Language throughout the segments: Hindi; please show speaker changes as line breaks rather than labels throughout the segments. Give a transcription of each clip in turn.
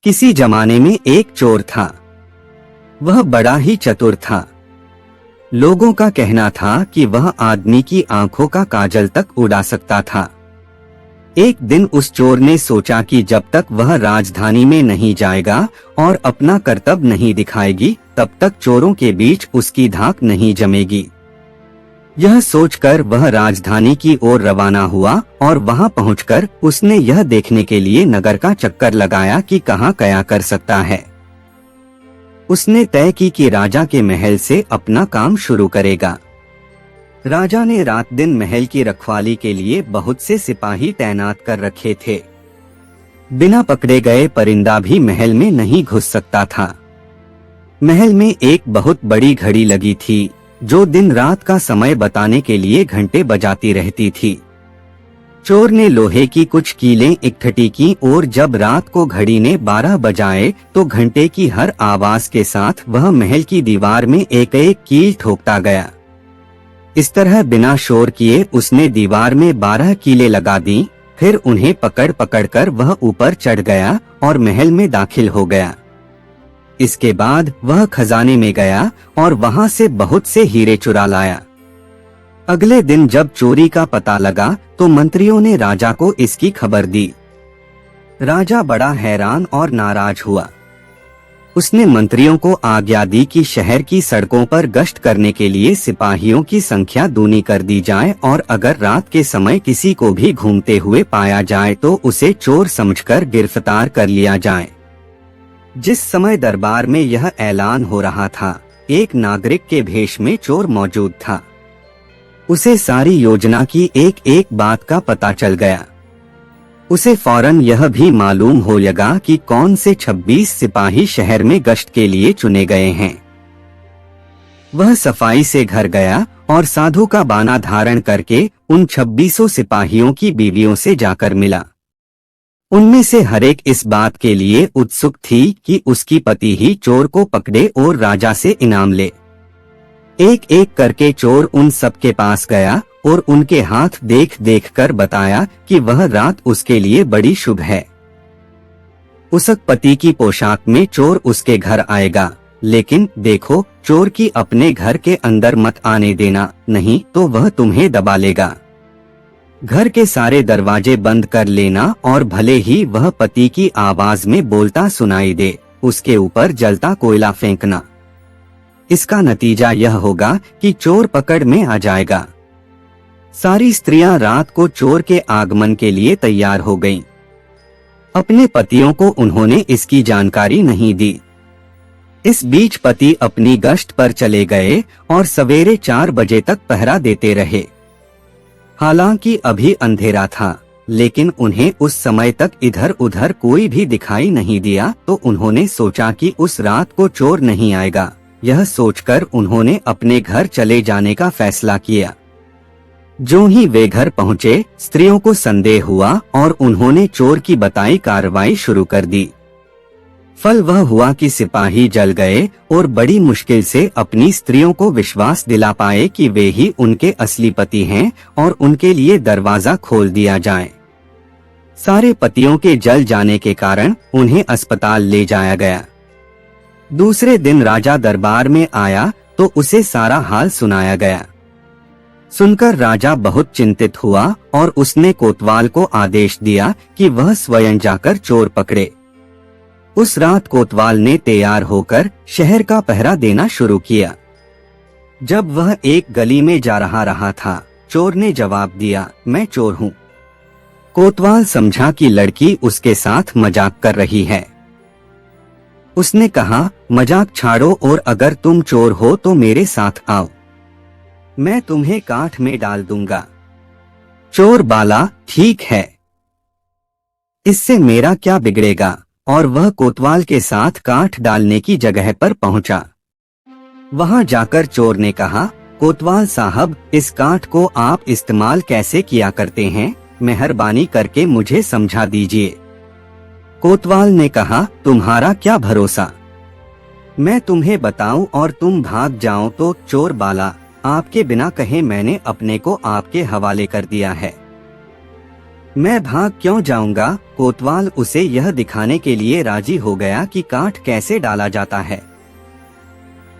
किसी जमाने में एक चोर था। वह बड़ा ही चतुर था। लोगों का कहना था कि वह आदमी की आंखों का काजल तक उड़ा सकता था। एक दिन उस चोर ने सोचा कि जब तक वह राजधानी में नहीं जाएगा और अपना करतब नहीं दिखाएगी, तब तक चोरों के बीच उसकी धाक नहीं जमेगी। यह सोचकर वह राजधानी की ओर रवाना हुआ और वहां पहुंचकर उसने यह देखने के लिए नगर का चक्कर लगाया कि कहां क्या कर सकता है। उसने तय की कि राजा के महल से अपना काम शुरू करेगा। राजा ने रात दिन महल की रखवाली के लिए बहुत से सिपाही तैनात कर रखे थे। बिना पकड़े गए परिंदा भी महल में नहीं घुस सकता था। महल में एक बहुत बड़ी घड़ी लगी थी जो दिन रात का समय बताने के लिए घंटे बजाती रहती थी। चोर ने लोहे की कुछ कीलें इकट्ठी की और जब रात को घड़ी ने 12 बजाए तो घंटे की हर आवाज के साथ वह महल की दीवार में एक एक कील ठोकता गया। इस तरह बिना शोर किए उसने दीवार में 12 कीलें लगा दी। फिर उन्हें पकड़ पकड़ कर वह ऊपर चढ़ गया और महल में दाखिल हो गया। इसके बाद वह खजाने में गया और वहां से बहुत से हीरे चुरा लाया। अगले दिन जब चोरी का पता लगा तो मंत्रियों ने राजा को इसकी खबर दी। राजा बड़ा हैरान और नाराज हुआ। उसने मंत्रियों को आज्ञा दी कि शहर की सड़कों पर गश्त करने के लिए सिपाहियों की संख्या दूनी कर दी जाए और अगर रात के समय किसी को भी घूमते हुए पाया जाए तो उसे चोर समझकर गिरफ्तार कर लिया जाए। जिस समय दरबार में यह ऐलान हो रहा था, एक नागरिक के भेष में चोर मौजूद था। उसे सारी योजना की एक एक बात का पता चल गया। उसे फौरन यह भी मालूम हो लगा कि कौन से 26 सिपाही शहर में गश्त के लिए चुने गए हैं। वह सफाई से घर गया और साधु का बाना धारण करके उन 26 सिपाहियों की बीवियों से जाकर मिला। उनमें से हरेक इस बात के लिए उत्सुक थी कि उसकी पति ही चोर को पकड़े और राजा से इनाम ले। एक एक करके चोर उन सब के पास गया और उनके हाथ देख देख कर बताया कि वह रात उसके लिए बड़ी शुभ है। उसक पति की पोशाक में चोर उसके घर आएगा, लेकिन देखो चोर की अपने घर के अंदर मत आने देना, नहीं तो वह तुम्हें दबा लेगा। घर के सारे दरवाजे बंद कर लेना और भले ही वह पति की आवाज में बोलता सुनाई दे, उसके ऊपर जलता कोयला फेंकना। इसका नतीजा यह होगा कि चोर पकड़ में आ जाएगा। सारी स्त्रियां रात को चोर के आगमन के लिए तैयार हो गईं। अपने पतियों को उन्होंने इसकी जानकारी नहीं दी। इस बीच पति अपनी गश्त पर चले गए और सवेरे 4 बजे तक पहरा देते रहे। हालांकि अभी अंधेरा था, लेकिन उन्हें उस समय तक इधर उधर कोई भी दिखाई नहीं दिया, तो उन्होंने सोचा कि उस रात को चोर नहीं आएगा। यह सोचकर उन्होंने अपने घर चले जाने का फैसला किया। जो ही वे घर पहुंचे, स्त्रियों को संदेह हुआ और उन्होंने चोर की बताई कार्रवाई शुरू कर दी। फल वह हुआ कि सिपाही जल गए और बड़ी मुश्किल से अपनी स्त्रियों को विश्वास दिला पाए कि वे ही उनके असली पति हैं और उनके लिए दरवाजा खोल दिया जाए। सारे पतियों के जल जाने के कारण उन्हें अस्पताल ले जाया गया। दूसरे दिन राजा दरबार में आया तो उसे सारा हाल सुनाया गया। सुनकर राजा बहुत चिंतित हुआ और उसने कोतवाल को आदेश दिया कि वह स्वयं जाकर चोर पकड़े। उस रात कोतवाल ने तैयार होकर शहर का पहरा देना शुरू किया। जब वह एक गली में जा रहा था, चोर ने जवाब दिया, मैं चोर हूँ। कोतवाल समझा कि लड़की उसके साथ मजाक कर रही है। उसने कहा, मजाक छाड़ो और अगर तुम चोर हो तो मेरे साथ आओ, मैं तुम्हें काठ में डाल दूंगा। चोर बाला, ठीक है, इससे मेरा क्या बिगड़ेगा, और वह कोतवाल के साथ काठ डालने की जगह पर पहुंचा। वहां जाकर चोर ने कहा, कोतवाल साहब, इस काठ को आप इस्तेमाल कैसे किया करते हैं, मेहरबानी करके मुझे समझा दीजिए। कोतवाल ने कहा, तुम्हारा क्या भरोसा, मैं तुम्हें बताऊं और तुम भाग जाओ तो। चोर बाला, आपके बिना कहे मैंने अपने को आपके हवाले कर दिया है। मैं भाग क्यों जाऊंगा। कोतवाल उसे यह दिखाने के लिए राजी हो गया कि काठ कैसे डाला जाता है।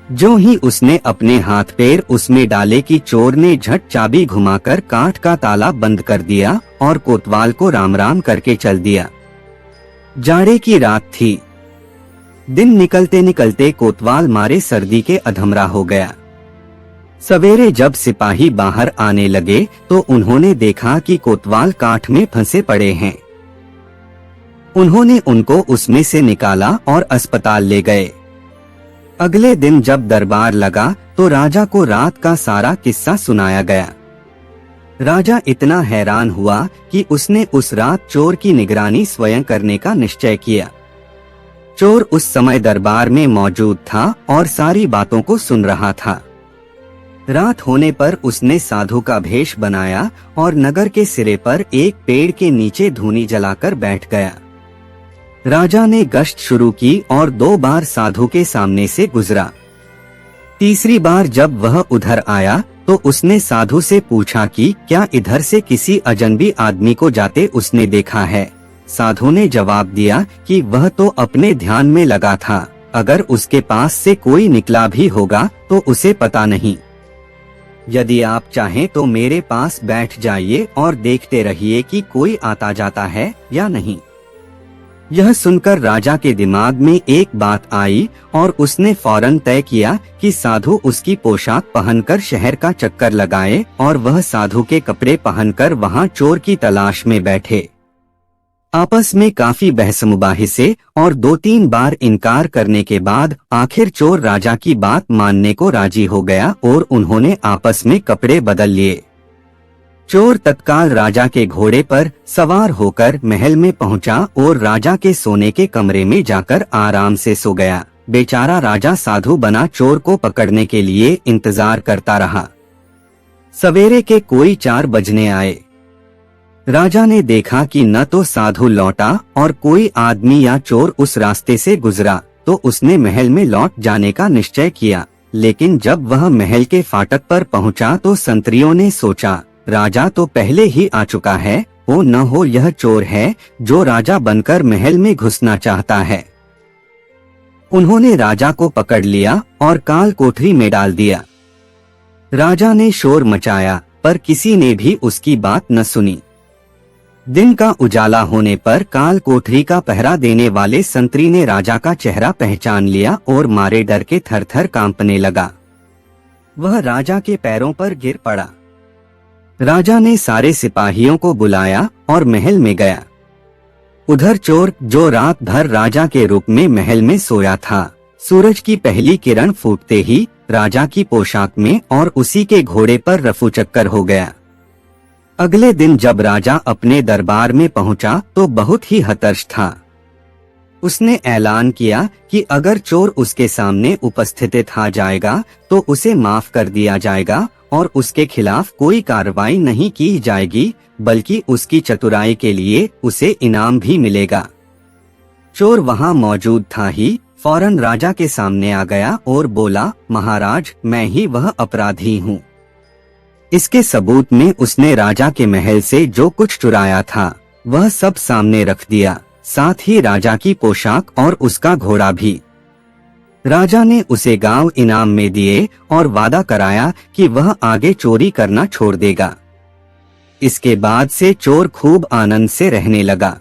जो ही उसने अपने हाथ पैर उसमें डाले कि चोर ने झट चाबी घुमाकर काठ का ताला बंद कर दिया और कोतवाल को राम राम करके चल दिया। जाड़े की रात थी। दिन निकलते निकलते कोतवाल मारे सर्दी के अधमरा हो गया। सवेरे जब सिपाही बाहर आने लगे तो उन्होंने देखा कि कोतवाल काठ में फंसे पड़े हैं। उन्होंने उनको उसमें से निकाला और अस्पताल ले गए। अगले दिन जब दरबार लगा तो राजा को रात का सारा किस्सा सुनाया गया। राजा इतना हैरान हुआ कि उसने उस रात चोर की निगरानी स्वयं करने का निश्चय किया। चोर उस समय दरबार में मौजूद था और सारी बातों को सुन रहा था। रात होने पर उसने साधु का भेष बनाया और नगर के सिरे पर एक पेड़ के नीचे धूनी जलाकर बैठ गया। राजा ने गश्त शुरू की और 2 बार साधु के सामने से गुजरा। तीसरी बार जब वह उधर आया तो उसने साधु से पूछा कि क्या इधर से किसी अजनबी आदमी को जाते उसने देखा है। साधु ने जवाब दिया कि वह तो अपने ध्यान में लगा था, अगर उसके पास से कोई निकला भी होगा तो उसे पता नहीं। यदि आप चाहें तो मेरे पास बैठ जाइए और देखते रहिए कि कोई आता जाता है या नहीं। यह सुनकर राजा के दिमाग में एक बात आई और उसने फौरन तय किया कि साधु उसकी पोशाक पहनकर शहर का चक्कर लगाए और वह साधु के कपड़े पहनकर वहां चोर की तलाश में बैठे। आपस में काफी बहस मुबाहिसे और 2-3 बार इनकार करने के बाद आखिर चोर राजा की बात मानने को राजी हो गया और उन्होंने आपस में कपड़े बदल लिए। चोर तत्काल राजा के घोड़े पर सवार होकर महल में पहुंचा और राजा के सोने के कमरे में जाकर आराम से सो गया। बेचारा राजा साधु बना चोर को पकड़ने के लिए इंतजार करता रहा। सवेरे के कोई 4 बजने आए। राजा ने देखा कि न तो साधु लौटा और कोई आदमी या चोर उस रास्ते से गुजरा, तो उसने महल में लौट जाने का निश्चय किया। लेकिन जब वह महल के फाटक पर पहुंचा तो संतरियों ने सोचा, राजा तो पहले ही आ चुका है, वो न हो यह चोर है जो राजा बनकर महल में घुसना चाहता है। उन्होंने राजा को पकड़ लिया और काल कोठरी में डाल दिया। राजा ने शोर मचाया पर किसी ने भी उसकी बात न सुनी। दिन का उजाला होने पर काल कोठरी का पहरा देने वाले संतरी ने राजा का चेहरा पहचान लिया और मारे डर के थर-थर कांपने लगा। वह राजा के पैरों पर गिर पड़ा। राजा ने सारे सिपाहियों को बुलाया और महल में गया। उधर चोर जो रात भर राजा के रूप में महल में सोया था, सूरज की पहली किरण फूटते ही राजा की पोशाक में और उसी के घोड़े पर रफू चक्कर हो गया। अगले दिन जब राजा अपने दरबार में पहुंचा तो बहुत ही हताश था। उसने ऐलान किया कि अगर चोर उसके सामने उपस्थित आ जाएगा तो उसे माफ कर दिया जाएगा और उसके खिलाफ कोई कार्रवाई नहीं की जाएगी, बल्कि उसकी चतुराई के लिए उसे इनाम भी मिलेगा। चोर वहां मौजूद था ही फौरन राजा के सामने आ गया और बोला, महाराज, मैं ही वह अपराधी हूँ। इसके सबूत में उसने राजा के महल से जो कुछ चुराया था वह सब सामने रख दिया, साथ ही राजा की पोशाक और उसका घोड़ा भी। राजा ने उसे गांव इनाम में दिए और वादा कराया कि वह आगे चोरी करना छोड़ देगा। इसके बाद से चोर खूब आनंद से रहने लगा।